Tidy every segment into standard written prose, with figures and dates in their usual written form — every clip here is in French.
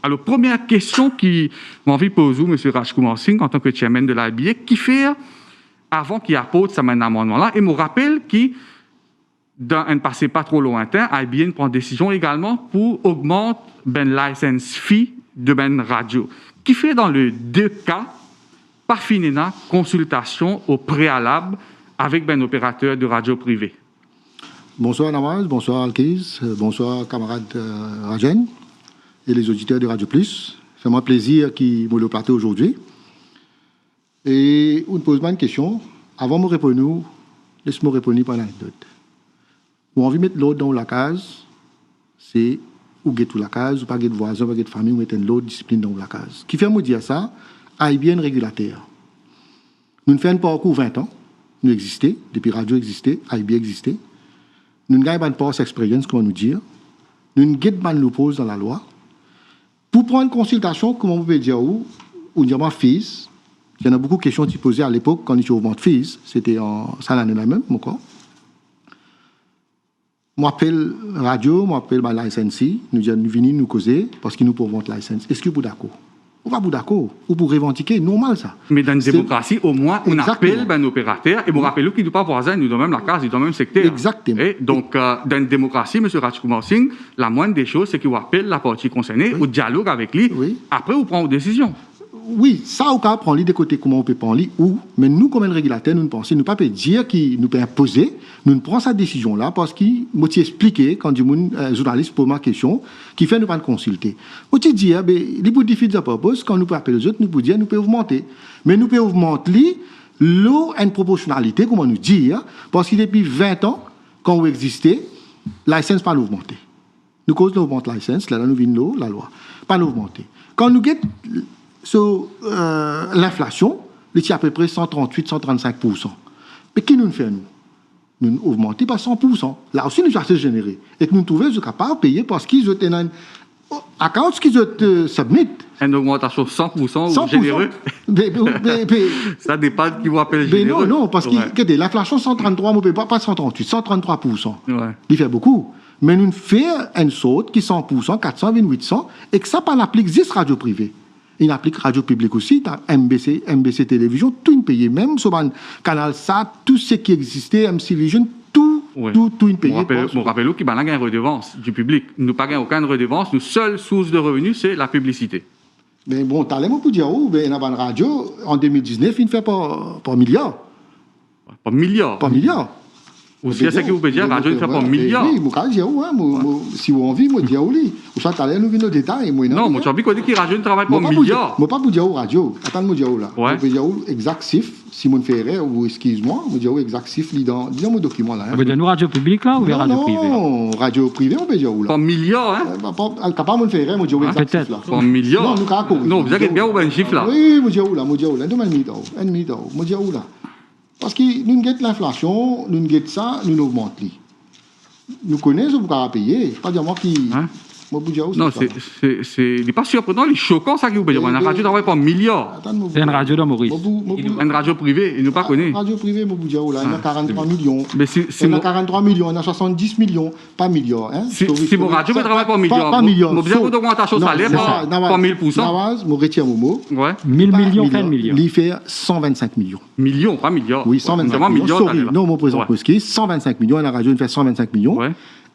Alors, première question qui m'a envie de poser, M. Rajkumar Singh, en tant que chairman de l'AIBA, qui fait, avant qu'il apporte ce amendement-là, et me rappelle qu'il, dans un passé pas trop lointain, l'AIBA prend décision également pour augmenter la license fee de radio. Qui fait dans les deux cas, par finina, consultation au préalable avec un opérateur de radio privé. Bonsoir Namaz, bonsoir Alkiz, bonsoir camarade Rajen et les auditeurs de Radio Plus. C'est un plaisir qui me le plateau aujourd'hui. Et on me pose une question. Avant de me répondre, laisse-moi répondre par l'anecdote. On a envie de mettre l'autre dans la case, c'est ou guetter la case, ou pas guetter voisin, ou pas guetter famille, ou mettre l'autre discipline dans la case. Qui fait me dire ça? AIBA régulateur. Nous faisons un parcours 20 ans. Nous existons, depuis Radio existait, AIBA existait. Nous n'avons pas de force expérience, comment nous dire. Nous n'avons pas de loupose dans la loi. Pour prendre une consultation, comment vous pouvez dire où dire ma fils, il y en a beaucoup de questions qui posées à l'époque quand il y avait de fils, c'était en ça l'année même, mon corps. Moi, j'appelle radio, moi, j'appelle ma licence, nous venons nous causer parce qu'ils nous pouvons la licence. Est-ce que vous êtes d'accord? Ou pas d'accord? Ou pour revendiquer, normal ça. Mais dans une démocratie, au moins, on appelle un opérateur et on rappelle qu'il ne doit pas voisin, nous dans même la case, nous dans même secteur. Exactement. Et donc, dans une démocratie, M. Rajkumar Singh, la moindre des choses, c'est qu'il appelle la partie concernée, au dialogue avec lui, après, on prend une décision. Oui, ça, on peut prendre des côtés, comment on peut prendre, mais nous, comme un régulateur, nous ne pensons, nous ne pouvons pas dire qu'il nous peut imposer, nous ne prenons cette décision-là parce qu'il m'a expliqué, quand un journaliste pose ma question, qui fait nous pas consulter. Moi, je dis, les bouts de de purpose, quand nous pouvons appeler les autres, nous pouvons dire, nous pouvons augmenter. Mais nous pouvons augmenter l'eau une proportionnalité, comment nous dire, parce que depuis 20 ans, quand vous existez, la licence pas augmenter. Nous cause l'augmente la licence, là, nous venons l'eau, la loi, pas augmenter. Quand nous guettons sur l'inflation, il y a à peu près 138-135%. Mais qui nous fait, nous? Nous augmentons par 100%. Là aussi, nous avons généré. Et que nous trouvons capables de payer parce qu'ils ont un account qu'ils ont submit. Une augmentation de 100% ou généreux? Ça dépend de qui vous appelle généreux. Non, parce que l'inflation 133, pas 138, 133%. Ouais. Il fait beaucoup. Mais nous faisons une saute qui est 100%, 400, 800, et que ça, pas l'applique 10 radios privées. Il applique radio publique aussi, MBC Télévision, tout une pays, même sur le canal SAT, tout ce qui existait, MC Vision, tout une pays. Je me rappelle qu'il n'y a pas de redevance du public. Nous n'avons pas aucune redevance. Notre seule source de revenus, c'est la publicité. Mais bon, tu as l'air pour dire, il y a une radio, en 2019, il ne fait pas milliard. Pas milliard? Pas milliard. Ou si c'est ce que vous pouvez dire, la radio ne fait pas un milliard. Oui, je dire, si vous avez envie, je dis, oui. Ou ça, tu as l'air nous venir au détail. Non, moi, tu as envie qu'on dise que la radio ne travaille pas un milliard. Je ne peux pas vous dire radio. Attends, je dire là. Je peux dire exactif, si je fais erreur, ou excuse-moi, je dire exactif dans mon document là. Vous pouvez dire nous radio publique là ou radio privée? Non, radio privée, on peut dire où là. Pas un milliard, hein? Capable de faire erreur, je dire exactif là. Pas un milliard? Non, nous avons non, vous avez bien ou un chiffre là? Oui, je dire où là, je dire où là. Un minute, je dire où là. Parce que nous avons l'inflation, nous avons ça, nous augmentons. Nous connaissons pourquoi payer. Pas dire moi qui. Hein? Non, c'est pas surprenant, c'est choquant ça que vous pouvez dire. Une radio ne travaille pas un milliard. C'est une radio de Maurice. Une radio privée, il ne pas connaît. Une radio privée, il y a 43 millions. Mais il y a 43 millions, il y a 70 millions, pas milliards. Hein? Si mon radio ne travaille pas un milliard, pas milliard. Vous avez d'augmentation de salaire, pas 1000%. Je retire mon mot. 1000 millions, fait un milliard. Il fait 125 millions. Millions, pas milliards. Oui, 125 millions. Sorry, non, mon président Koski, 125 millions, et la radio fait 125 millions.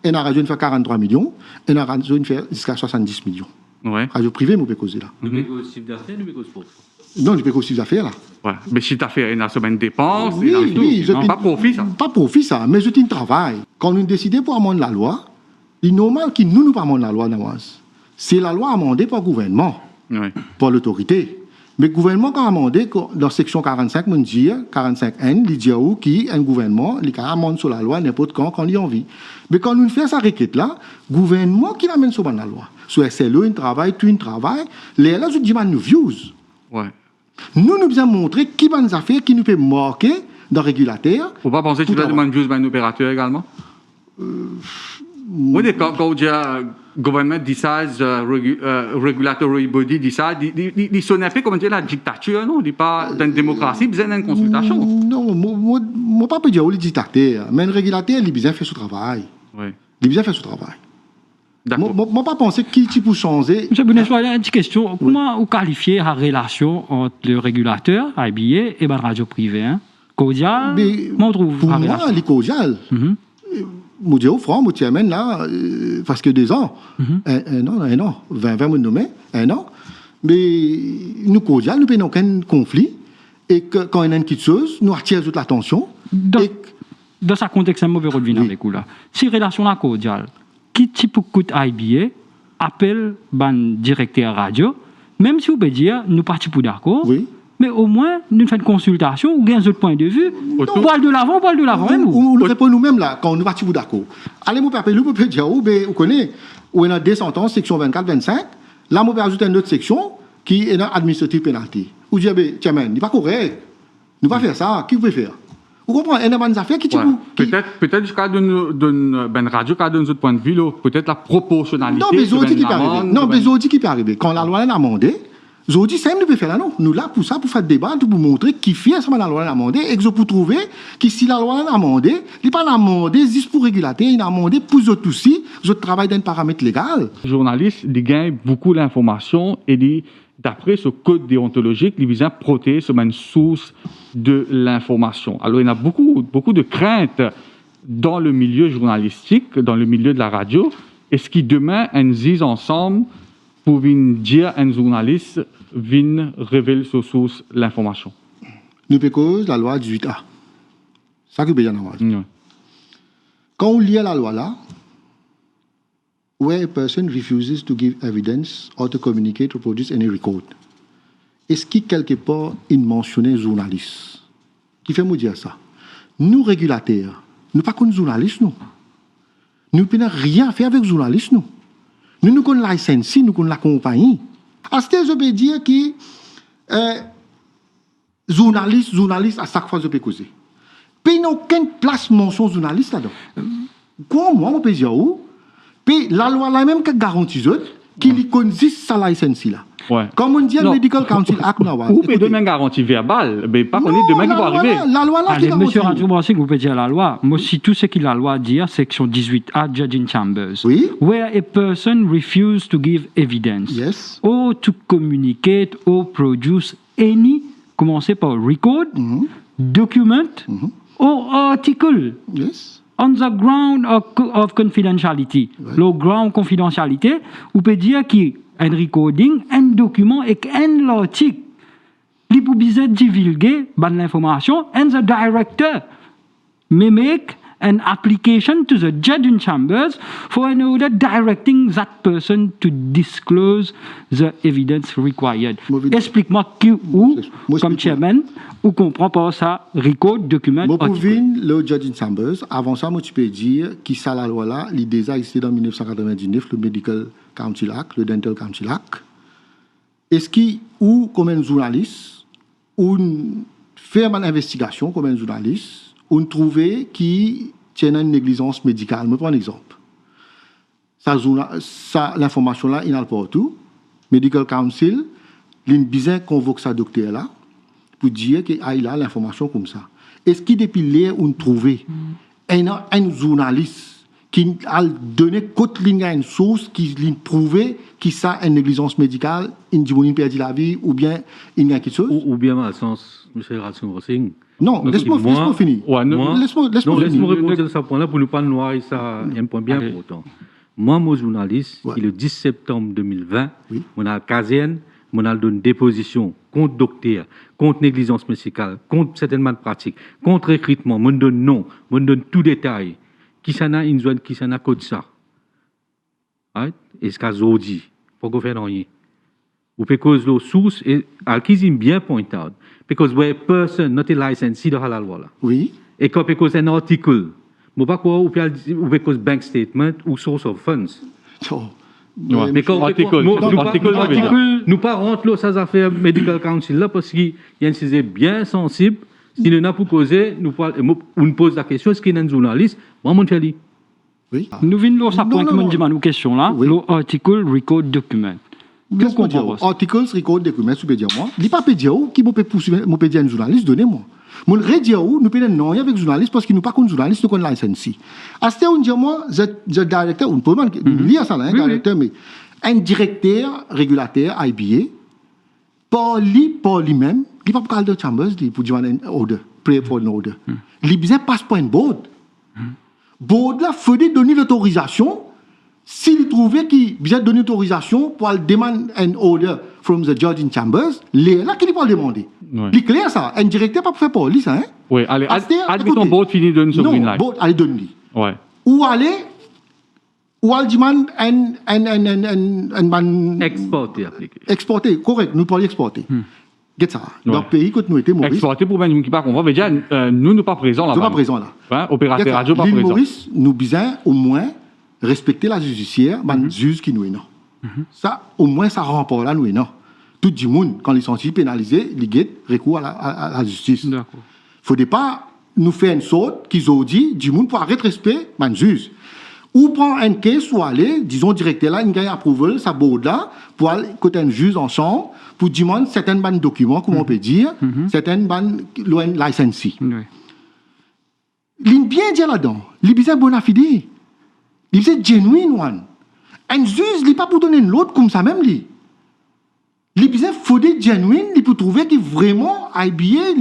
Et la radio fait 43 millions, et la radio fait jusqu'à 70 millions. Radio privée, je peux causer là. Nous payons chiffre d'affaires, nous payons sport. Non, je paye chiffre d'affaires là. Ouais. Mais chiffre d'affaires, il y a une dépense, oui, pas profit ça. Pas profit ça, mais je travail. Quand nous décidons pour amender la loi, il est normal que nous amendons la loi. C'est la loi amendée par le gouvernement, par l'autorité. Mais le gouvernement a amendé, dans section 45, 45N, il dit qu'il un gouvernement, il amende sur la loi n'importe quand il a envie. Mais quand nous faisons cette requête-là, le gouvernement qui l'amène sur la loi. Sur SLO, il travaille, tout il travaille, les là, je dis, nous views. Nous devons montrer qui va nous affaires, qui nous peut marquer dans le régulateur. Faut pas penser que tu dois demander views à un opérateur également? Oui, quand on dit government decides, regulatory body decide, il sonne un peu comme dire la dictature, non? Il n'est pas dans une démocratie, il besoin d'une consultation. Non, moi ne peux pas dire que le dictateur, mais un régulateur, il a besoin de faire son travail. Il a besoin de faire son travail. D'accord. Moi, pas penser qui tu peux changer. Monsieur Bounessois, il y a une petite question. Comment vous qualifiez la relation entre le régulateur, IBA, et la radio privée, hein? Cordial, Mais comment on trouve pour la moi, relation? les cordial. Je dis au franc, je tiens là, parce que 2 ans, un an, 20 mois nommés, 1 an. Mais nous cordial, nous n'avons aucun conflit. Et que, quand il y a une petite chose, nous attirons toute l'attention. Dans ce contexte, je vais revenir avec vous là. Si relation là cordiale, qui type de coût IBA appelle le directeur radio, même si vous pouvez dire, nous partons pour d'accord, Oui. mais au moins, nous faisons une consultation, ou bien un autre point de vue, on parle de l'avant, même On le répond nous-mêmes là, quand nous partons d'accord. Allez, vous pouvez dire, vous connaissez, où il y a des sentences, section 24-25, là, vous pouvez ajouter une autre section qui est dans administrative pénalité. Vous dites, tiens, il n'est pas correct. Nous ne pouvons pas faire ça. Qui vous pouvez faire? Vous comprenez? Il y a des affaires qui... Peut-être jusqu'à d'une radio, qu'à d'un autre point de vue, peut-être la proportionnalité. Non, mais Zodi qui peut arriver. Non, mais Zodi qui peut arriver. Quand la loi l'a amendé, Zodi, c'est nous peut faire là, non. Nous là pour ça, pour faire débat, pour montrer qui fait ça, la loi l'a amendé, et que je peux trouver que si la loi l'a amendé, il n'est pas amendé juste pour réguler, il a amendé pour les autres aussi, je travaille dans un paramètre légal. Les journalistes, ils gagnent beaucoup d'informations et d'après ce code déontologique, ils visent à protéger une source de l'information. Alors, il y a beaucoup de craintes dans le milieu journalistique, dans le milieu de la radio. Est-ce qu'ils demain, ils disent ensemble pour dire à un journaliste, révéler sa source de l'information? Nous pécons la loi 18A. Ça que bien avoir. Oui. Quand on lit la loi là, where a person refuses to give evidence or to communicate or produce any record, est-ce qu'il quelque part il mentionnait journaliste? Qui fait me dire ça? Nous régulateurs, nous pas comme journalistes nous. Nous ne pouvons rien faire avec journalistes nous. Nous connaissons la licence, nous connaissons la compagnie. À ce je peux dire que journaliste, à chaque fois je peux causer. Puis il n'y a aucune place mention journaliste là-dedans. Comment moi, je peux dire où? Puis la loi là même qui garantit qu'il connaît sa licence là. Ouais. Comme on dit, le Medical Council Act, ou peut donner une garantie verbale, mais pas qu'on est demain qui va arriver. La loi là, allez, monsieur Radjou-Brassing, vous pouvez dire la loi. Moi, si tout ce que la loi dit, section 18A, Judge in Chambers. Oui. Where a person refuses to give evidence. Yes. Or to communicate or produce any, commencez par record, document, or article. Yes. On the ground of confidentiality. Le ground confidentialité, vous pouvez dire qu'un recording, un document et un article, il peut bien divulguer l'information, and the director may make an application to the judge in chambers for an order directing that person to disclose the evidence required. Explique-moi qui ou, comme chairman, ou comprend pas ça, record, document, moi, pour le judge in chambers, avant ça, moi, tu peux dire qui ça la loi là, il déjà existé dans 1999, le Medical Council Act, le Dental Council Act. Est-ce qu'il, ou comme un journaliste, ou faire une investigation comme un journaliste, on trouvait qui tient une négligence médicale. Je prends un exemple. Ça, l'information-là, il n'y a pas tout. Medical Council, il convoque sa docteur là pour dire qu'il a l'information comme ça. Est-ce qu'il depuis là, on trouvait un journaliste qui a donné côte ligne à une source qui lui prouvait qu'il a une négligence médicale, il a perdu la vie, ou bien il y a quelque chose? Ou bien, à sens, M. Radjou-Brassing. Non, laisse-moi finir. Laisse-moi répondre à ce point-là pour ne pas noyer ça. Il y a un point bien important. Moi, mon journaliste, qui le 10 septembre 2020, on a caserne, on a donné déposition contre docteur, contre négligence médicale, contre certaines pratiques, contre recrutement, on donne non, on donne tout détail. Qui s'en a une zone, qui s'en a code ça. Et ce qu'a dit, pour qu'on fasse rien. Ou because la source est bien pointed out. Because where a person not a licensee dans la loi là. Oui. Et quand because un article, moi pas quoi ou because bank statement ou source of funds. Mais quand article, nous pas rentre là ça affaire medical council là parce qu'il y a une sujet bien sensible. Si nous n'a pas causé, nous pose la question est-ce qu'il y a un journaliste? Moi mon fait. Oui. Nous venons à point que nous demandons une question là. L'article record document. Articles, record, documents, tu peux dire moi. Il n'y a pas dire qui peut poursuivre, un journaliste, donnez-moi. Mon redire où nous payons non avec journaliste parce qu'il nous pas comme journaliste nous connaît licence. À ce on dit moi je directeur on peut même lire ça là un directeur mais un directeur régulateur IBA par lui-même, il pas pour de Chambers pour dire un order, pray for an order. Il besoin passe par un board. Board là faudrait donner l'autorisation s'il trouvait qu'il besoin donner l'autorisation pour demander un order from the judge in Chambers, là qu'il peut le demander. C'est clair ça, un directeur pas pour faire pour lui ça hein. Oui, allez, admettons board finit de nous green light. Non, board allez donne lui. Ouais. Ou aller demander un exporter, correct, nous parlons exporter. Get ça. Dans le pays que nous étions Maurice. Exporter pour ben qui pas comprend, mais déjà nous ne pas présents là. Nous pas présents là. Hein, opérateur radio pas présent. Maurice, nous besoin au moins respecter la judiciaire, man juge qui nous est non. Ça au moins ça rempart là nous est non. Tout le monde quand ils sont pénalisés, ils get recours à la justice. D'accord. Faudrait pas nous faire une sorte qu'ils ont dit du monde pour arrêter respect man juge. Ou prendre un cas, soit aller, disons, directeur là, il gagne approval, ça board là, pour aller côté un juge en chambre, pour demander certains bandes documents, comment on peut dire, certaines bandes license. Il bien dire là-dedans, il besoin bona fide, il besoin genuine one. Un juge, il pas pour donner l'autre comme ça même lui. Il besoin faudrait genuine, il peut trouver que vraiment IBA,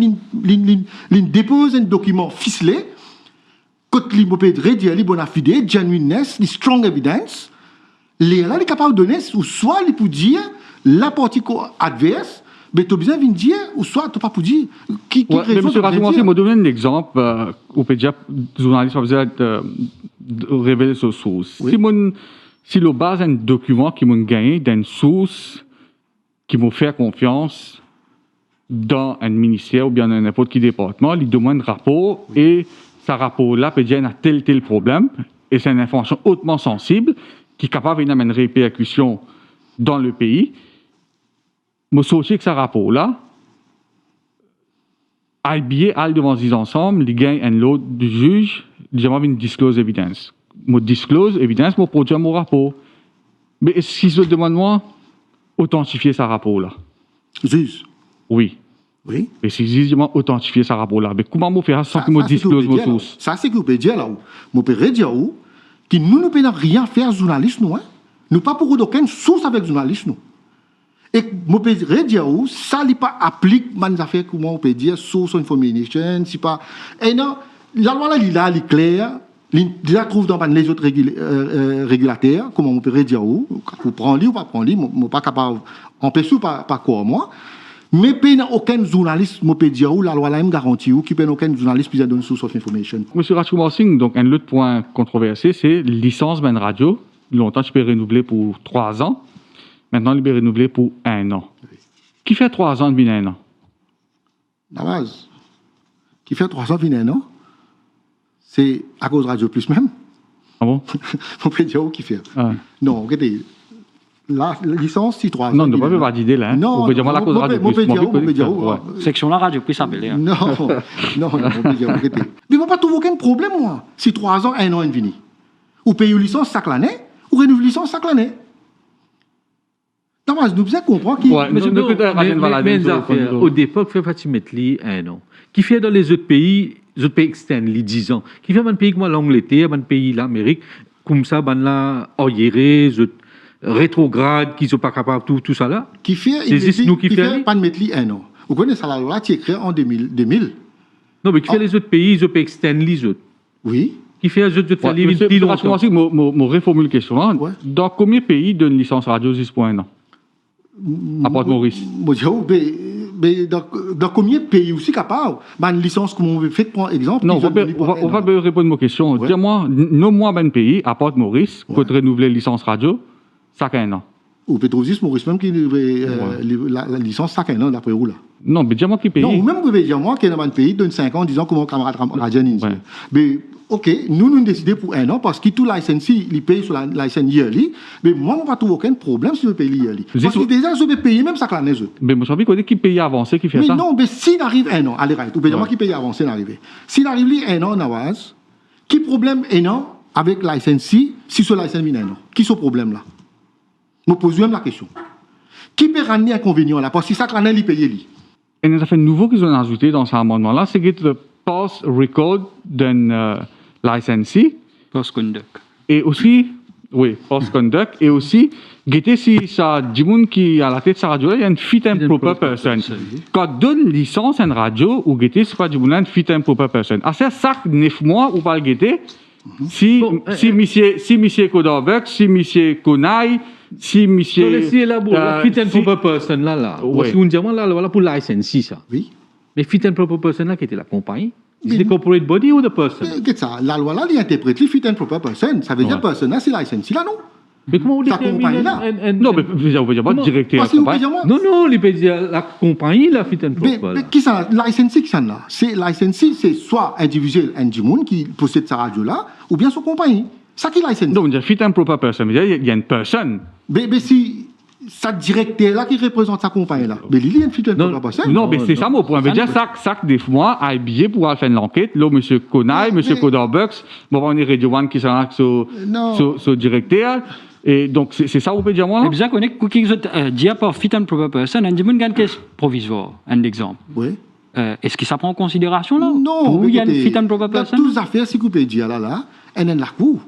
il dépose un document ficelé. Quand il peut dire les bona fide, genuineness, les strong evidence, les là, il est capable de donner, ou soit il peut dire la partie adverse, mais tu as besoin de dire, ou soit tu n'as pas pour dire qui mais M. Rasmussen, je vais donner un exemple, où peut dire, journaliste, va besoin de révéler sa source. Oui. Si le base un document qui m'a gagné d'une source qui m'a fait confiance dans un ministère ou bien dans n'importe quel département, il demande un rapport et ce rapport-là peut dire qu'il y a tel problème, et c'est une information hautement sensible qui est capable d'amener une répercussion dans le pays. Je suis que ce rapport-là, IBA a devant ces ensemble, il gagne un lot de juge, j'ai une disclose evidence. Je disclose evidence pour produire mon rapport. Mais si je demande moi, authentifier ce rapport-là. Juge. Oui. Oui. Et si je demande authentifier ce rapport-là, mais comment je faire sans que je disclose mon source? Ça, c'est ce que vous pouvez dire là. Vous pouvez dire que nous ne pouvons rien faire journaliste, nous. Nous pas pour aucune source avec journaliste, nous. Et vous pouvez dire ça n'est pas applique dans affaires, comment on peut dire, source information, c'est pas. Et non, la loi là, elle est claire. Il la trouve dans les autres régulateurs, comment on peut dire vous prenez ou pas prendre, je ne suis pas capable d'empêcher ou pas quoi, moi. Mais il n'y a aucun journaliste, je peux dire, la loi là me garantit, qu'il n'y a aucun journaliste qui a donné source of information. Monsieur Rajkumar Singh, donc un autre point controversé, c'est licence ben radio. Longtemps, tu peux renouveler pour 3 ans. Maintenant, il peut renouveler pour 1 an. Oui. Qui fait 3 ans de 1 an? La base. Qui fait 3 ans de 1 an? C'est à cause de Radio Plus même. Ah bon? On peut dire qui fait. Ah. Non, regardez. La licence, c'est 3 ans. Non, on ne peut pas valider là. Non, on peut dire la cause de Radio Plus. Section la Radio Plus appelée. Non, on peut dire, regardez. Mais on ne pas trouver aucun problème, moi. Si 3 ans, 1 an est fini. Ou payer une licence chaque année, ou renouveler une licence chaque année. Non, mais nous devons comprendre qu'il mais au départ, il faut mettre 1 an. Qui fait dans les autres pays externes, les 10 ans. Qui fait dans un pays comme l'Angleterre, dans un pays l'Amérique, comme ça, ben là, arriéré, rétrograde, qui ne sont pas capables de tout ça là. Qui fait, pas de mettre 1 an. Vous connaissez ça là, qui est créé en 2000. Non, mais qui fait les autres pays, les autres externes, les autres. Oui. Qui fait les autres pays, les autres. Je reformule la question. Dans combien de pays donnent une licence radio juste pour 1 an? À Port-Maurice. Mais dans combien de pays aussi capable? Une licence, comme on fait, par exemple. Non, on va répondre à ma question. Ouais. Dis-moi, nomme-moi un pays à Port-Maurice qui peut renouveler la licence radio chaque 1 an. Ou Petrosis, Maurice même qui la licence chaque 1 an d'après vous là. Non, mais dis-moi qui pays. Non, ou même vous pouvez dire moi qu'il y a un pays donne 5 ans en disant comment camarade radio mais ok, nous décidons pour 1 an parce que tout licence, il paye sur la licence yearly, mais moi, on ne va trouver aucun problème si je paye yearly. Parce que déjà, je vais payer même ça que l'année. Mais moi, je veux dire qui paye avancé qui fait ça. Mais non, mais s'il arrive 1 an, allez, right, ou bien moi qui paye avancé n'arrive. S'il arrive 1 an, Nawaz, qui problème 1 an avec licence si ce licence vient 1 an? Qui est ce problème-là? Je me pose même la question. Qui peut ramener inconvénient là? Parce que ça que l'année, il paye lui. Et un affaire nouveau qu'ils ont ajouté dans cet amendement-là, c'est que le post-record d'un licensee. Post-conduct. Et aussi, oui, post-conduct. Et aussi, guetter si ça, du monde qui à la tête de sa radio, il y a une fit and proper person. Quand donne licence à une radio, ou guetter, c'est pas du monde, une fit and proper person. À ça, 9 mois, ou pas le guetter, si monsieur Kodabek, si monsieur Konai, si monsieur. Laissez là, la fit and proper person là. Parce qu'on dit, là, pour licensee, ça. Oui. Mais fit and proper person là, qui était la compagnie, c'est le corporate body ou the person? Qu'est-ce ça? La loi là, il interprète les fit and proper person. Ça veut dire person là, c'est licensee là, non? Mais comment vous La compagnie là? Non, mais vous pouvez dire pas directeur. Parce que vous pouvez dire moi. Non, il peut dire la compagnie, la fit and proper. Mais qui ça? Licensee qui ça là? C'est licensee, c'est soit individuel, un monde qui possède sa radio là, ou bien son compagnie. Ça qui est licensee. Non, on dit fit and proper person. Il y a une personne. Mais si sa directeur là qui représente sa compagnie là, mais il y a une fit and proper person. Non, mais c'est ça mon point. Je veux dire, ça des fois, à habiller pour faire l'enquête, là, M. Konai, M. Kodabux, bon, on est Radio One qui s'en sur directeur. Et donc, c'est ça, vous pouvez dire moi? Mais bien qu'on est dit par fit and proper person, on dit qu'il y a une caisse provisoire, un exemple. Oui. Est-ce que ça prend en considération là? Non, il y a une fit and proper person? Toutes les affaires, si vous pouvez dire là, elle est la cour.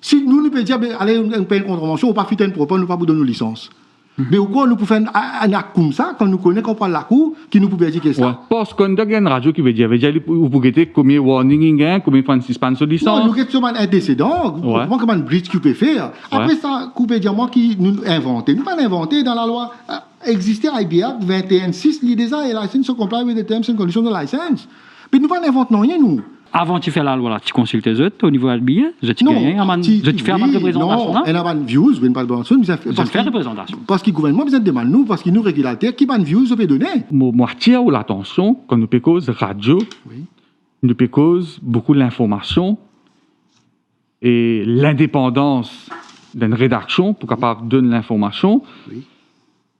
Si nous, nous pouvons dire, allez, on paye une contravention, on ne pas fit and proper, nous ne pas vous donner une licence. Mais au quoi nous pouvons faire un acte comme ça, quand nous connaissons qu'on parle de la cour, qui nous pouvait dire que ça. Post-conduct, il y a une radio qui veut dire, vous pouvez dire combien de warning il y a, combien de Francis Pan sur licence. Non, nous avons seulement un antécédent, comment un bridge qui peut faire. Après ça, vous pouvez dire moi qui nous inventons. Nous pas inventé dans la loi. Existait IBA 21.6, il y a déjà la license to comply with the terms and conditions de la license. Mais nous pas inventons rien, nous. Avant de faire la loi, tu consultes les autres au niveau LBA, je te fais ma représentation là. On a une views, on pas de bonne Je fais représentation. Parce que le gouvernement besoin de demander nous, parce qu'il nous régulateurs, qui ban views, on peut donner. Moi, tire l'attention quand nous cause radio, nous cause beaucoup l'information et l'indépendance d'une rédaction pour capable donner l'information.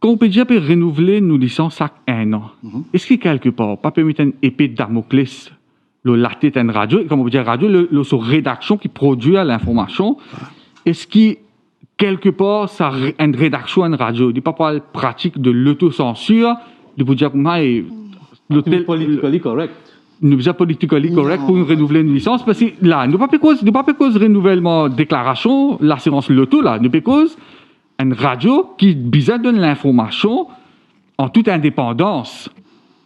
Quand on peut dire peut renouveler nos licences chaque 1 an, est-ce qu'il quelque part pas permettre une épée de Damoclès la tête d'une radio, comme on peut dire radio, le rédaction qui produit l'information, est-ce qu'il quelque part ça une rédaction une radio, il n'y a pas la pratique de l'autocensure, de vous dire comment est politically correct. Nous sommes politically correct pour nous renouveler une licence parce que là, nous pas cause renouvellement déclaration, l'assurance loto là, nous pas cause une radio qui besoin donne l'information en toute indépendance.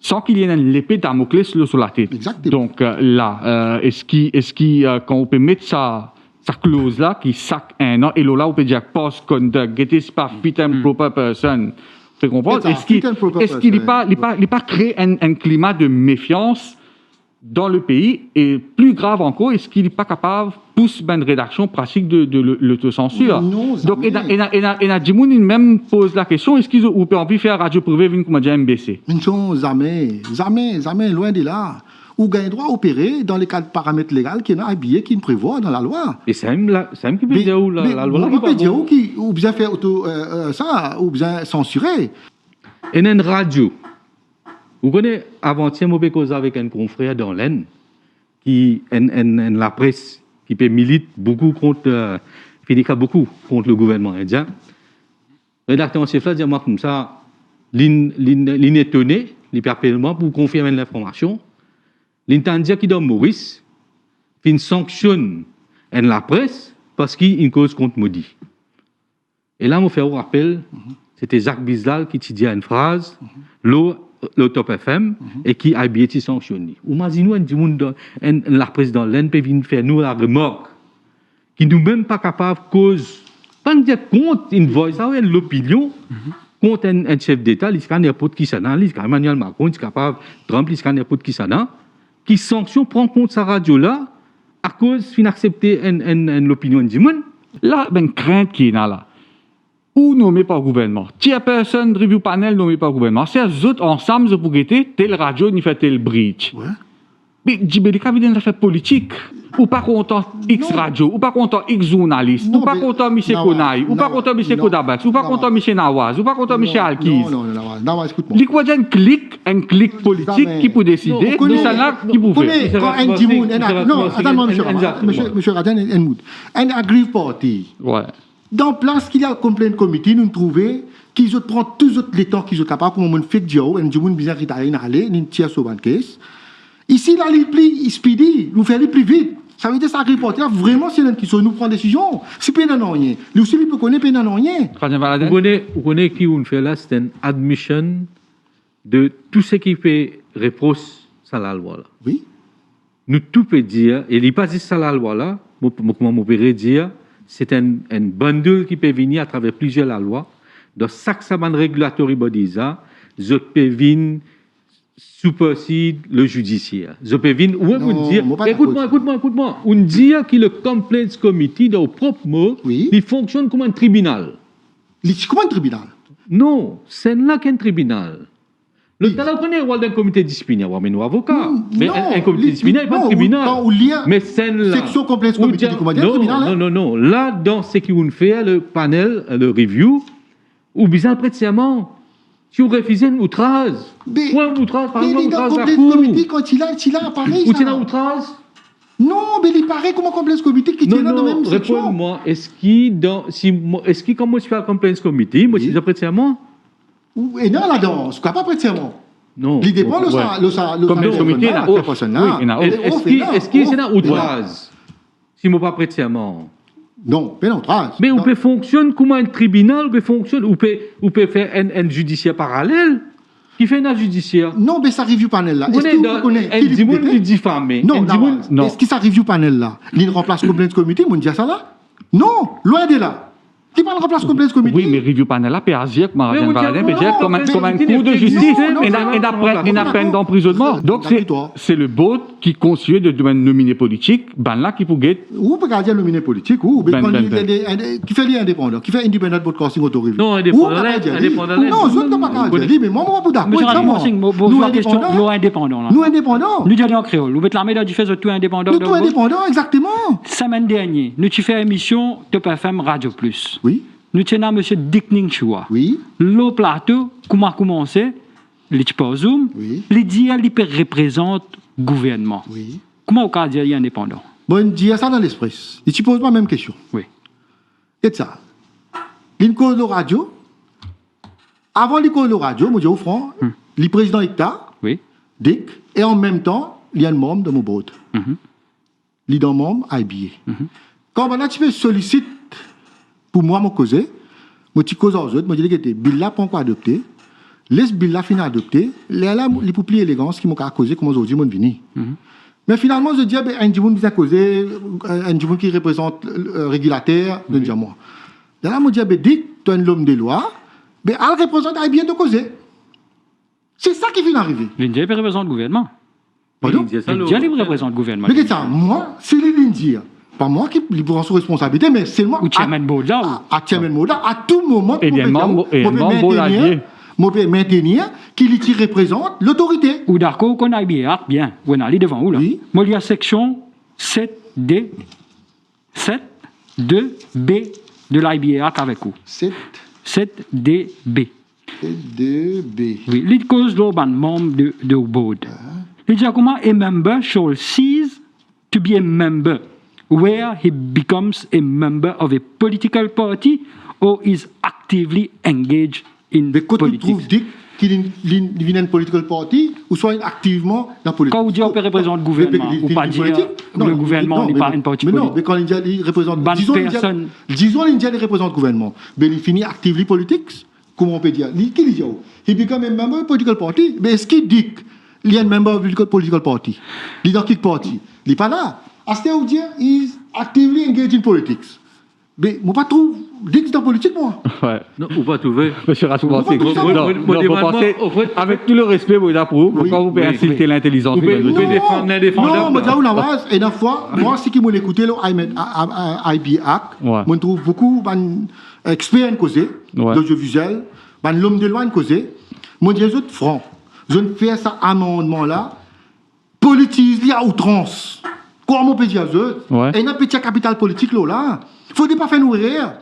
Sans qu'il y ait une épée de Damoclès sur la tête. Exactement. Donc là, est-ce qu'il quand on peut mettre sa clause là, qui sac 1 an, et là, on peut dire post-conduct, get is pas fit and proper person. Tu comprends? Est-ce qu'il n'est pas créé un climat de méfiance dans le pays? Et plus grave encore, est-ce qu'il n'est pas capable de pousser une rédaction pratique de l'autocensure? Non, donc, et a Djimoun même pose la question, est-ce qu'ils ont envie de faire radio privée, comme dire MBC? Non, jamais, loin de là. Ou gagne droit à opérer dans les cas de paramètres légaux qui sont habillés, qui ne prévoient dans la loi. Et c'est même qui peut dire où la loi peut dire où bien faire ça, ou bien censurer. Et une radio. Vous connaissez, avant-hier, je cause avec un confrère dans l'Aisne, qui la presse, qui milite beaucoup contre, beaucoup contre le gouvernement indien. Le rédacteur en chef là dit moi comme ça, l'inétonné, l'hyperpélement pour confirmer l'information. L'intendia qui dans Maurice, fin sanctionne la presse parce qu'il une cause contre maudit. Et là, on fait un rappel, c'était Jacques Bizlal qui dit une phrase, le Top FM, et qui a bien été sanctionné. Ou imaginez la presse dans l'Aisne peut venir faire nous la remorque, qui nous même pas capable cause, pas de dire contre une voix, ça l'opinion, contre un chef d'État, il y a n'importe qui ça, il y a Emmanuel Macron, il est capable, Trump, il y a n'importe qui ça, qui sanction prend compte sa radio là, à cause d'accepter l'opinion du monde. Là, ben crainte qui est là. Ou nommé par le gouvernement. Tiens, personne review panel nommé par le gouvernement. C'est eux autres ensemble pour guetter telle radio ni fait tel bridge. Mais Djibélika vient de faire politique. Ou pas content X radio, ou pas content X journaliste, ou pas content M. Konai, ou pas content M. Kodabax, ou pas content M. Nawaz, ou pas content M. Alkiz. Non, écoute-moi. Il y a un clic politique qui peut décider de ça là qui peut faire. Quand un Djimoun, non, attends-moi, M. Rajan, un Agri Party. Ouais. Dans place qu'il y a le complaint committee, nous trouvons qu'ils ont prend tous les temps qu'ils sont capables, comme on fait dire, et du monde bizarre qui t'a aller, ni tire sur une caisse. Ici, là, il plie, speedy, nous fait les plus vite. Ça veut dire ça reporter vraiment c'est qui sont nous prend décision. Si peine n'en rien, lui aussi il peut connaître peine n'en rien. Vous connaissez qui on fait là, c'est une admission de tout ce qui fait réponse à la loi là. Oui. Nous tout peut dire et il pas dit ça la loi là, comment on peut dire, c'est un bundle qui peut venir à travers plusieurs la loi. Dans chaque semaine regulatory body ça, je peux venir supersede le judiciaire. Je peux venir, ou on dire, écoute-moi, on dit que le Complaints Committee, dans le propre mot, oui. Il fonctionne comme un tribunal. Comment un tribunal? Non, c'est là qu'un tribunal. Le talent connaît le rôle d'un comité disciplinaire, mais nous avocats. Mais un comité disciplinaire n'est pas un tribunal. Mais c'est là. Section Complaints Committee, comment dire tribunal? Non. Là, dans ce qu'on fait, le panel, le review, ou bien précisément. Si vous refusez un outrage, ou un outrage, par exemple, outrage à la cour. Quand il a appareil, ou il a un outrage? Non, mais il paraît comme un complaints committee qui tient là dans la même section. Réponds-moi, est-ce que quand moi je fais un complaints committee, moi je suis prêt serment? Et non, là-dedans, je ne suis pas prêt serment. Non. Il dépend le complaints committee, est-ce que c'est un outrage? Si je ne suis pas prêt serment? Non, pas outrage. Mais on peut fonctionner comme un tribunal, on peut faire un judiciaire parallèle qui fait un judiciaire. Non, mais ça review panel là. Est-ce que vous connaissez qui dit diffamé? Non. Est-ce que ça review panel là? Il remplace complaints committee, on dit ça là? Non, loin de là. Qui parle remplace complaints committee? Oui, mais review panel là, agir comme un cours de justice et n'a peine d'emprisonnement. Donc c'est le board qui constitue de domaine nominé politique, ben là qui peut get. Ou peut dire nominé politique, ou qui fait l'indépendant, qui fait independent broadcasting authority. Non, indépendant. Non, je ne peux pas dire, mais moi, je d'accord. Nous indépendants. Nous indépendants. Nous disons en créole. Vous mettez l'armée dans du fait de tout indépendant. Tout indépendant, exactement. Semaine dernière, nous avons fait émission Top FM Radio Plus. Oui. Nous tenons M. Dick Ningshua. Oui. Le plateau, comment commencer, le pas Zoom, oui. Les dire qu'il représente le gouvernement. Oui. Comment on peut dire qu'il est indépendant? Bon, dis ça dans l'esprit. Et tu poses pas la même question. Oui. Et ça. L'incause de radio. Avant l'incause de radio, je dis au front, le président Icta, oui. Dick, et en même temps, il y a un membre de mon board. Il est un membre IBA. Quand on a sollicite pour moi, mon causer, mon petit cause aux autres, je dis que le bill là pas encore adopté, laisse bill là fin adopté, là il pour plus élégance qui m'a causé comme aujourd'hui mon vini. Mais finalement je dis un du monde bien causé, un du monde qui représente régulateur de dire moi. Là je dis dit tu es un homme de loi, mais elle représente bien de causer. C'est ça qui vient d'arriver. L'Indien représente le gouvernement. Pardon? L'Indien représente le gouvernement. Mais ça, moi, c'est l'Indien. Pas moi qui prends son responsabilité, mais seulement ou Chairman Boda. À Chairman Boda, à tout moment, je peux maintenir qu'il représente l'autorité. Ou d'accord qu'on a bien, on a devant où là. Oui. Moi, il y a section 7D, 7-2B de l'IBA avec vous. 7DB. 7DB. Oui, les causes de membre de board. Il dit comment a member shall cease to be a member where he becomes a member of a political party or is actively engaged in mais quand politics. tu trouves qu'il vient d'une political party ou soit activement dans la politique. Quand vous dites qu'on représente le gouvernement, ou pas dire que le gouvernement n'est pas une partie politique. Non, mais quand l'Indien représente... Disons l'Indien représente le gouvernement, mais il finit actively politics, comment on peut dire? Qui dit? Il become a member of a political party. Mais est-ce qu'il dit qu'il est un member of a political party? Il est dans quelle party? Il n'est pas là. Asté dire is actively engaged in politics. Mais moi pas trouve dit que dans politique moi. Ouais. Non, ou pas trouver. Monsieur Rassoumani, avec tout le respect vous pour quand vous pouvez insulter l'intelligence. Vous pouvez défendre l'indéfendable. Non, moi là où la base et une fois moi si qui m'ont écouté le IB Act, moi trouve beaucoup expert en causé, l'audiovisuel, l'homme de loi en causé. Moi dis autres franc. Je ne fais ça amendement là politise à outrance. Comment on peut dire ça? Et il y a un petit capital politique là. Il ne faut pas faire nous rire.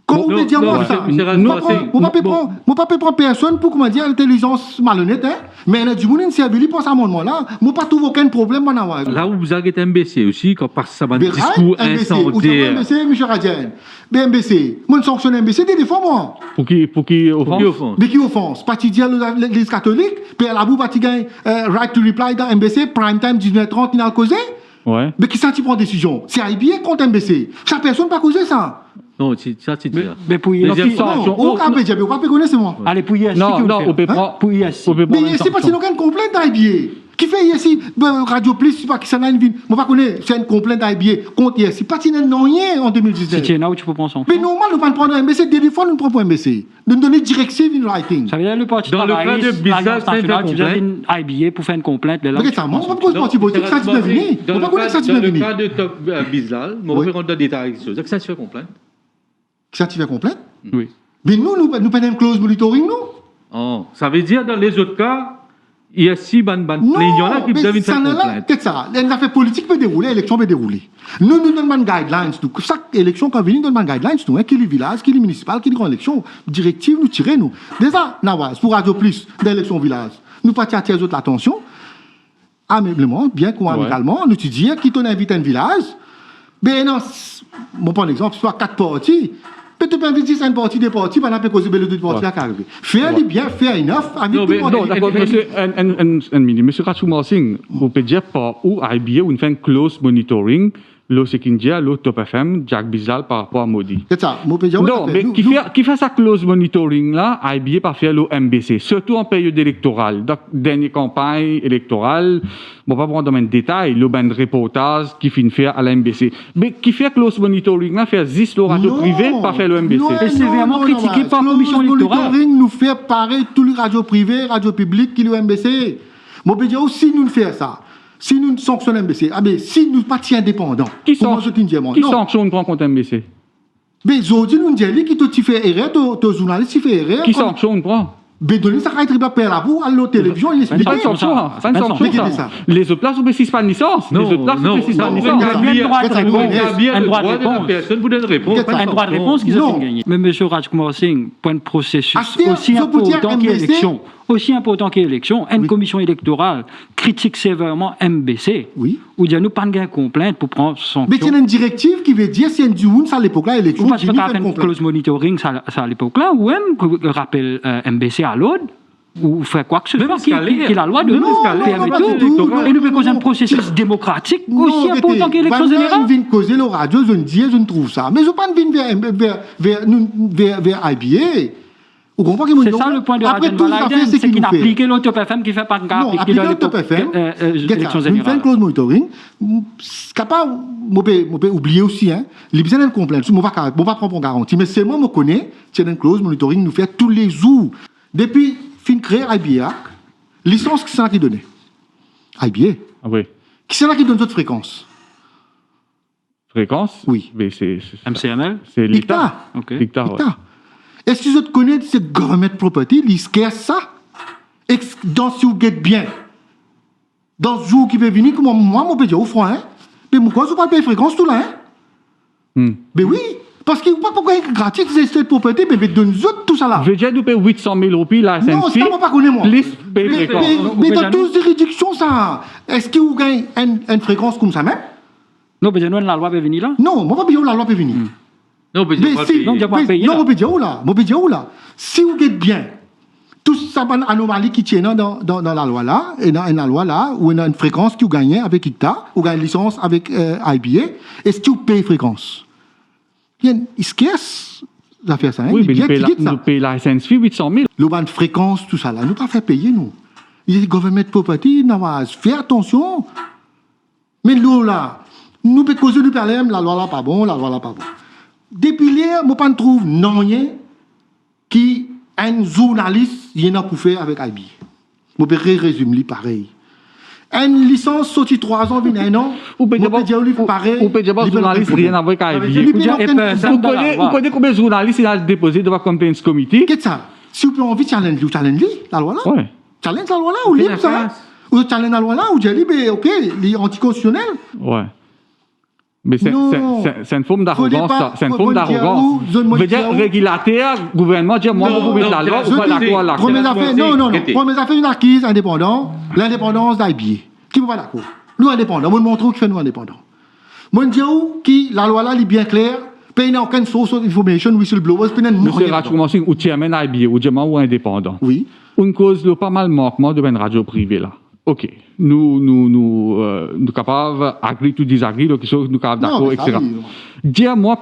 Quand on peut dire moi ça, moi pas prendre personne pour comment dire l'intelligence malhonnête, hein. Mais il y a du monde qui servi pour cet amendement-là. Moi pas trouve aucun problème maintenant. Là où vous avez été MBC aussi, quand par ça, un discours incendiaire. MBC, M. Radien. MBC, moi je sanctionne MBC des fois moi. Pour qui offense? Mais qui offense? Parti dire l'Église catholique, puis la boue parti gagne right to reply dans MBC, prime time 19h30, il a causé. Ouais. Mais qui ça qui prend décision? C'est IBA contre MBC. Chaque personne pas causer ça. Non, ça c'est dire. Mais pour y Non, on va pas dire, on va pas connaître moi. Allez, pour y Non, on peut prendre. Pour y Mais c'est parce qu'il y a une complainte d'IBA. Qui fait ici, Radio Plus, c'est pas qui s'en a une ville. Moi, pas connaître, c'est une complainte d'IBA contre hier. C'est pas qu'il n'y a rien en 2019. Si tu es là où tu peux prendre son. Mais normal, nous ne pas prendre un MBC. Des fois, nous ne prenons pas un MBC. Nous donner directive in writing. Ça veut dire le parti dans le cas de Bizarre, c'est tu viens une IBA pour faire une complainte. Mais ça, moi, on va pas cause parti politique, ça, tu viens venir. On va connaître ça, tu viens venir. Dans le cas de Bizarre, on va rentrer dans des détails. Ça, tu fais complainte. Ça, tu fais complainte? Oui. Mais nous prenons une clause monitoring, nous. Oh, ça veut dire dans les autres cas, il y a 6 bandes plaignants là qui doivent faire complainte. C'est ça. L'affaire politique peut dérouler, l'élection peut dérouler. Nous donnons des guidelines. Chaque élection, quand vient, nous donnons des guidelines. Nous, qui est le village, qui est le municipal, qui est grande élection, directive, nous tirons, nous. Déjà, pour Radio Plus, d'élection village, nous pas attirer les autres l'attention. Aimablement, bien ou amicalement, nous te disons, qui t'en invite à un village, ben non, bon, par exemple, soit 4 parties. Tu peux inviter une partie des parties, pendant que causer les deux parties à arriver. Faire bien, faire enough, non, d'accord, monsieur Ratchoumar Singh, vous pouvez dire par où IBA ou une fin close monitoring, l'eau Sekindia, l'eau Top FM, Jack Bizal par rapport à Modi. C'est ça, moi, non, mais qui fait sa close monitoring là, IBA par faire l'eau MBC, surtout en période électorale, donc dernière campagne électorale, bon, pas prendre dans le détail, l'eau ben reportage qui finit faire à la MBC. Mais qui fait close monitoring là, faire 10 l'eau radio privé, pas faire le MBC. Et c'est vraiment critiqué par la commission électorale. Monitoring nous fait pareil tous les radios privées, radios publiques qui le MBC. Moi, je dire aussi, nous faisons ça. Si nous sanctionnons MBC, mais si nous ne sommes pas indépendants, qui sanctionne contre MBC? Mais aujourd'hui, nous disons qui te fait erreur, ton journaliste qui fait erreur. Qui sanctionne pas? Mais donner ça, il va faire la boue à la télévision, il explique. Pas de sanction, ça. Les autres places, vous ne pas de licence. Les autres places, vous ne pas de licence. Il y a un droit de réponse. Personne vous donne réponse. Un droit de réponse qu'ils ont gagné. Mais M. Ratchoumar Singh, point de processus aussi important qu'élection. Aussi important qu'élection, une commission électorale critique sévèrement MBC. Oui. Ou dire nous pas de complainte pour prendre sanction. Mais il y a une directive qui veut dire si il y a du monde à l'époque-là, élection, ou parce que tu as fait une close monitoring ça à l'époque-là, ou même que rappelle MBC à l'autre, ou faire quoi que ce soit, qui a la loi de permettre tout. Et nous pouvons causer un processus démocratique aussi important qu'élection générale. Je viens causer le radio, je ne trouve ça. Mais je ne pas vers IBA. C'est ça le point de Rajan Valaiden, c'est qu'il n'a appliqué l'Autop FM qui fait pas de non, appliquer l'Autop FM, l'élection générale. Nous faisons un close monitoring. Capable, on peut oublier aussi, hein, les besoins d'une complainte, on va pas prendre pour garantie, mais c'est moi, je connais, c'est un close monitoring, nous fait tous les jours. Depuis, fin créer IBA, licence, qui c'est là qui donne? IBA. Ah oui. Qui c'est là qui donne cette fréquence? Fréquence? Oui. Mais c'est MCML? C'est l'État. L'État. Est-ce que vous connaissez cette government property, l'ISCAS, ça? Dans si vous êtes bien, dans ce jour qui peut venir, comme moi, je peux dire au front, hein? Mais pourquoi vous ne payez pas fréquence tout là, hein? Mais oui, parce qu'il n'y a pas pourquoi gratuit cette propriété, mais donne-nous tout ça là. Je vais dire, nous payons 800 000 roupies la SNC. Non, c'est pas moi pas connaître, moi. Mais dans toutes ces réductions, ça, est-ce que vous gagnez une fréquence comme ça même? Non, mais la loi peut venir là? Non, moi, je ne pas la loi peut venir. Non, mais si, non, je dire où là? Si vous êtes bien, tout ça, c'est une anomalie qui tient dans la loi là, et dans la loi là, où il y a une fréquence que vous gagnez avec ICTA, ou gagnez une licence avec IBA, est-ce que vous payez fréquence? Il y a une caisse d'affaires ça. Oui, mais nous payons la SNC 800 000. Le ban de fréquence, tout ça là, nous pas fait payer, nous. Il y a des government property, nous va faire attention. Mais là, nous pouvons causer du problème, la loi là pas bon, la loi là pas bon. Depuis hier, je ne trouve rien qui un journaliste y en a pour faire avec IBA. Je peux résumer pareil. Une licence sortie 3 ans, 1 an, vous pouvez dire pareil. Vous pouvez dire que journaliste rien à voir avec IBA. Vous connaissez combien de journalistes il a déposé devant Complaints Committee? Qu'est-ce que ça? Si vous avez envie de challenge la loi là? Oui. Challenge la loi là ou libre ça? Ou challenge la loi là ou j'ai libre, ok, les anticonstitutionnels? Ouais. Mais c'est une forme d'arrogance, ça. C'est une forme d'arrogance. Je veux dire, régulateur, gouvernement, dire, moi, vous mettez la loi, vous pas d'accord là. Première affaire, non. Première affaire, une acquise indépendant, l'indépendance d'IBA. Qui ne pas d'accord? Nous, indépendants. Moi, je montre qui fait nous indépendants. Moi, je dis qui, la loi là, elle est bien claire. Pays n'a aucune source d'information, whistleblowers, puis Monsieur Rachoumansing, ou chairman IBA, ou diamant ou indépendant. Oui. On cause pas mal de manquement de une radio privée là. OK. Nous capables agree to disagree, donc nous capables d'accord, etc. Dis-moi,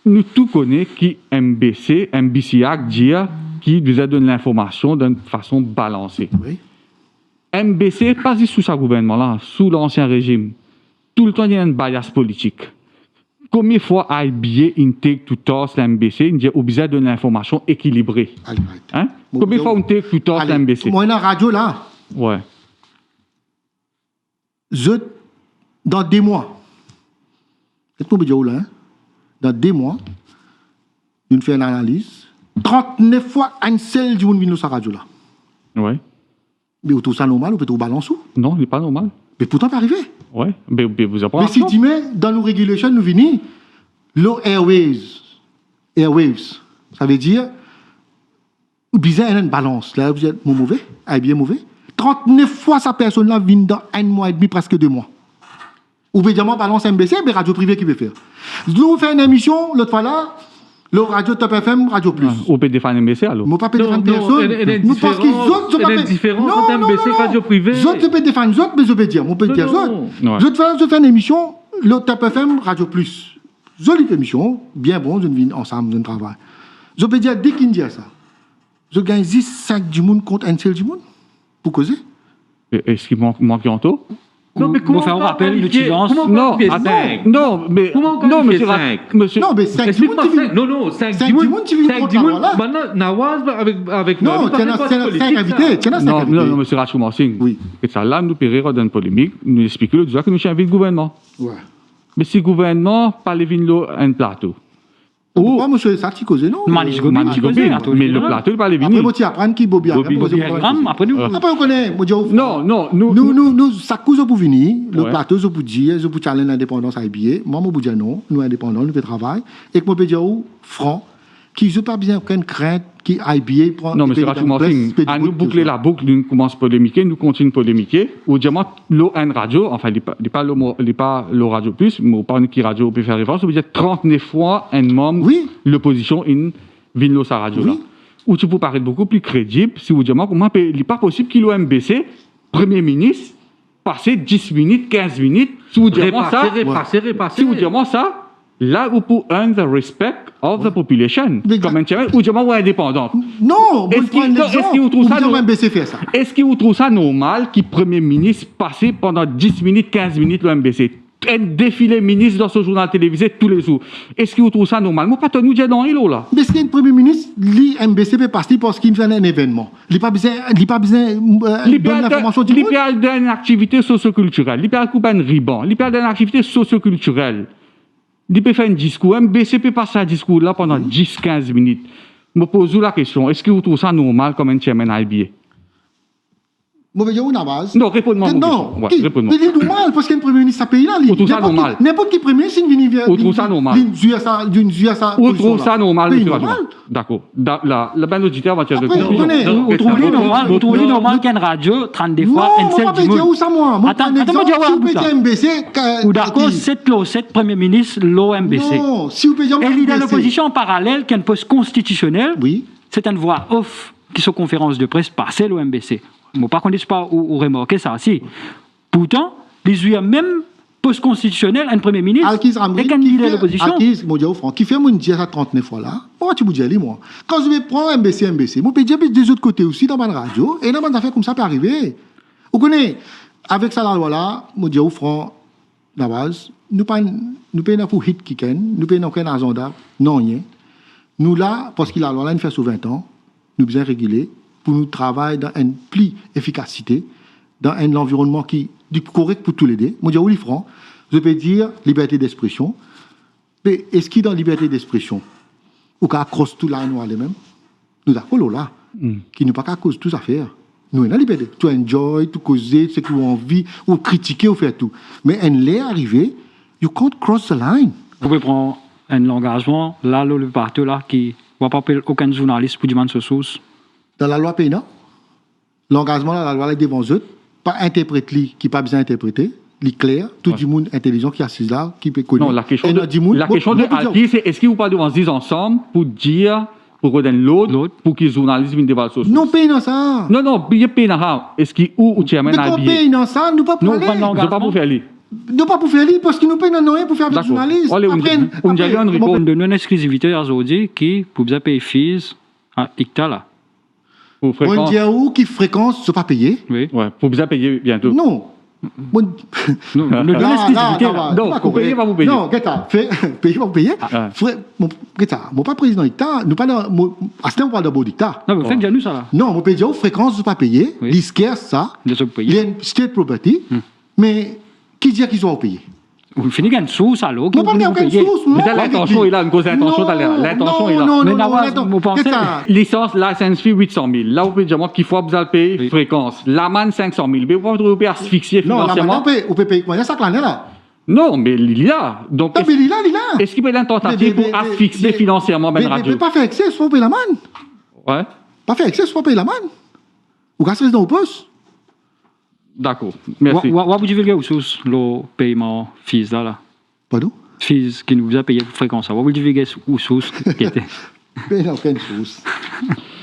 nous tous connaissons qui MBCA, dire qui nous a donné l'information d'une façon balancée. Oui. MBC, pas sous ce gouvernement-là, sous l'ancien régime. Tout le temps, il y a une bias politique. Combien de fois IBA intègre tout tort l'MBC, il dit obligé de donner l'information équilibrée. Hein? Combien de fois on intègre tout tort l'MBC? Moi, dans la radio là. Ouais. Dans 2 mois, c'est pour me dire là, hein? Dans 2 mois, nous faisons une analyse. 39 fois un seul du monde vient dans la radio là. Ouais. Mais vous trouvez ça normal ou peut-être balance ou? Non, ce n'est pas normal. Mais pourtant, pas arrivé. Ouais, mais vous apprenez. Mais si tu mets dans nos régulations, nous venons, low airwaves, ça veut dire, bizarre, il y a une balance. Là, vous êtes mauvais, bien mauvais. 39 fois, sa personne-là vient dans 1 mois et demi, presque 2 mois. Ou bien, balance MBC, mais radio privée qui veut faire. Nous faisons une émission, l'autre fois là, le radio Top FM, Radio Plus. On peut défendre MBC alors? Je ne peux pas défendre personne. Nous parce qu'ils autres, il y a une différence entre MBC et Radio Privée. Je peux défendre les autres, mais je peux dire. On peut dire autres. Je fais une émission, le Top FM, Radio Plus. Jolie émission, bien bon, je viens ensemble, je travaille. Je peux dire, dès qu'il dit ça, je gagne 5 du monde contre un seul du monde. Pour causer. Est-ce qu'il manque en taux? Non, mais comment on rappelle l'utilisation? Non, non, mais non, monsieur. Non, mais 5 du monde. Non, 5 du monde. Maintenant, Nawaz avec non, tu as 5 invités. Non, monsieur Rachoumansing. Oui. Et ça, là, nous périons dans une polémique, nous expliquons déjà que nous sommes invités le gouvernement. Ouais. Mais si le gouvernement parle de un plateau. Pourquoi monsieur Sarti cause non? Mais le plateau, il parle de Après, tu apprends qui Bobby après on connaît. Non, nous, ça cause pour venir, le plateau, je peux dire, je peux challenger l'indépendance IBA. Moi, je peux dire non, nous indépendants, nous faisons travail. Et que je peux dire, franc, qui n'a pas besoin aucune crainte, qui IBA prend. Non, monsieur Rachoumansing, à nous boucler la boucle, nous commençons à polémiquer, nous continuons à polémiquer. Ou diamant, l'ON radio, enfin, il n'est pas le radio plus, mais on qui radio peut faire référence, on peut dire 39 fois un membre, l'opposition, in vient sa radio là. Ou tu peux paraître beaucoup plus crédible si vous dites, comment il n'est pas possible qu'il ait MBC, Premier ministre, passer 10 minutes, 15 minutes, si vous dites ça, si vous dites ça, là, vous pouvez earn the respect of the population. Comme un chairman, ou diamant ou indépendante. Non, est-ce qu'il vous trouve ça normal? Est-ce qu'il vous trouve ça normal que le Premier ministre passe pendant 10 minutes, 15 minutes le MBC? Un défilé ministre dans ce journal télévisé tous les jours. Est-ce qu'il vous trouve ça normal? Moi, pas nous dire dans l'île là. Mais est-ce qu'un Premier ministre, l'MBC peut passer parce qu'il fait un événement? Il n'a pas besoin de l'information du monde. Il parle d'une activité socioculturelle. Il parle d'un ruban. Il parle d'une activité socioculturelle. Il peut faire un discours. MBC peut passer un discours là pendant 10-15 minutes. Je me pose la question, est-ce que vous trouvez ça normal comme un chairman IBA? Non, réponds-moi. Non, réponds-moi. Mais c'est normal, parce qu'un Premier ministre, ça paye là. Vous trouvez ça normal? N'importe qui Premier ministre, il vient. Vous trouvez ça normal? Vous trouvez ça normal, monsieur Rachoumansing? D'accord. Le ban auditeur va tirer de conclusion. Vous trouvez normal qu'une radio, 32 fois, un seul du monde. Attends, moi dire ou d'accord, 7 Premier ministre, l'OMBC. Non, si vous payez et il y a l'opposition en parallèle, qui a une poste constitutionnelle. Oui. C'est une voix off qui sont conférences de presse par celle l'OMBC. Bon, par contre, je ne sais pas où remarquer ça. Si. Pourtant, les eu même poste constitutionnel, un Premier ministre, et qu'un leader de l'opposition. Qui fait mon dire ça 39 fois là, moi, tu me dis, moi. Quand je vais prendre MBC, moi, je peux dire des autres côtés aussi dans ma radio, et dans ma affaire comme ça peut arriver. Vous connaissez, avec ça, la loi là, je dis, franc, la base, nous ne payons pas pour hit qui nous payons aucun agenda, non, rien. Nous là, parce que la loi là, nous fait sur 20 ans, nous besoin réguler. Pour nous travailler dans une plus efficacité, dans un environnement qui est correct pour tous les deux. Moi, je dis, oui, franc, je peux dire liberté d'expression. Mais est-ce qu'il y a dans la liberté d'expression, ou qu'à cause tout là, nous, mêmes nous d'accord là, qui n'est pas qu'à cause de tout ça faire. Nous, on a la liberté. Tu enjoy, tu causer, ce que tu as envie, ou critiquer, ou faire tout. Mais elle est arrivée, You can't cross the line. Vous pouvez prendre un engagement, là, le parti, là, qui ne va pas appeler aucun journaliste pour demander ce source. Dans la loi pays, non? L'engagement, la loi, là, devant eux, pas interpréter, qui pas besoin d'interpréter, li clair, tout le monde intelligent qui assise là, qui peut connaître. Non, la question Et de, non, du monde, la question de Alki, c'est est-ce qu'ils vous pas devant 10 ensemble pour dire, pour redonner l'autre, pour qu'ils journalistes viennent devant le source? non, pays dans ça. Non, il y a pays dans ça. Est-ce qu'il ou chairman Mais a qu'on habillé? paye dans ça, nous pas pour Nous, aller. prenons Je ne pas pour faire lui. Nous pas pour faire lui, parce qu'ils nous payent dans rien pour faire des D'accord. journalistes. Allez, on dit à Enrico. On donne une exclusivité aujourd'hui qui, pour vous payer fees à Icta, là. Pour On fréquence. dit à où qui fréquence, ce pas payé. Oui. Ouais, pour vous payer bientôt. Non. Non, on donne l'exclusivité, là. Non, vous payez, pas vous payer. Non, Guetta, payer, pas vous payer. Ah. Guetta, mon pas président d'État, nous pas dans, à ce temps, on parle de beau dictat. Non, mais vous faites déjà nous, ça, là. Non, mon pays dit, fréquence, ce pas payé. Oui. Disquaire, ça. De ce Il y pays. a une state property. Mais, qui dit qu'ils ont payé? Vous finissez une source, alors. Non, pas de aucune source, non. Mais l'intention est là, une cause d'intention, l'intention est là. Non, Mais non, d'abord, non, vous pensez- Guetta, Licence, license fee 800 000. Là, vous pouvez dire qu'il faut vous payer Oui. fréquence. L'amende 500 000. Mais vous pouvez asphyxier non, là, financièrement. maintenant, on peut payer combien ça, l'année, là? Non, mais il y a. Donc, Non, mais il est là. est-ce qu'il peut y avoir une tentative pour asphyxier financièrement Ben Mais Radio? pas faire excès, soit payer la manne. Ouais, Pas faire excès, soit payer la manne. Ou gasser dans le poste. d'accord. Merci. Vous divulguez aux sources le paiement fees, là. Pardon? Fees qui nous a payé fréquence. Vous divulguez aux sources qui étaient. Mais il n'y a aucune source.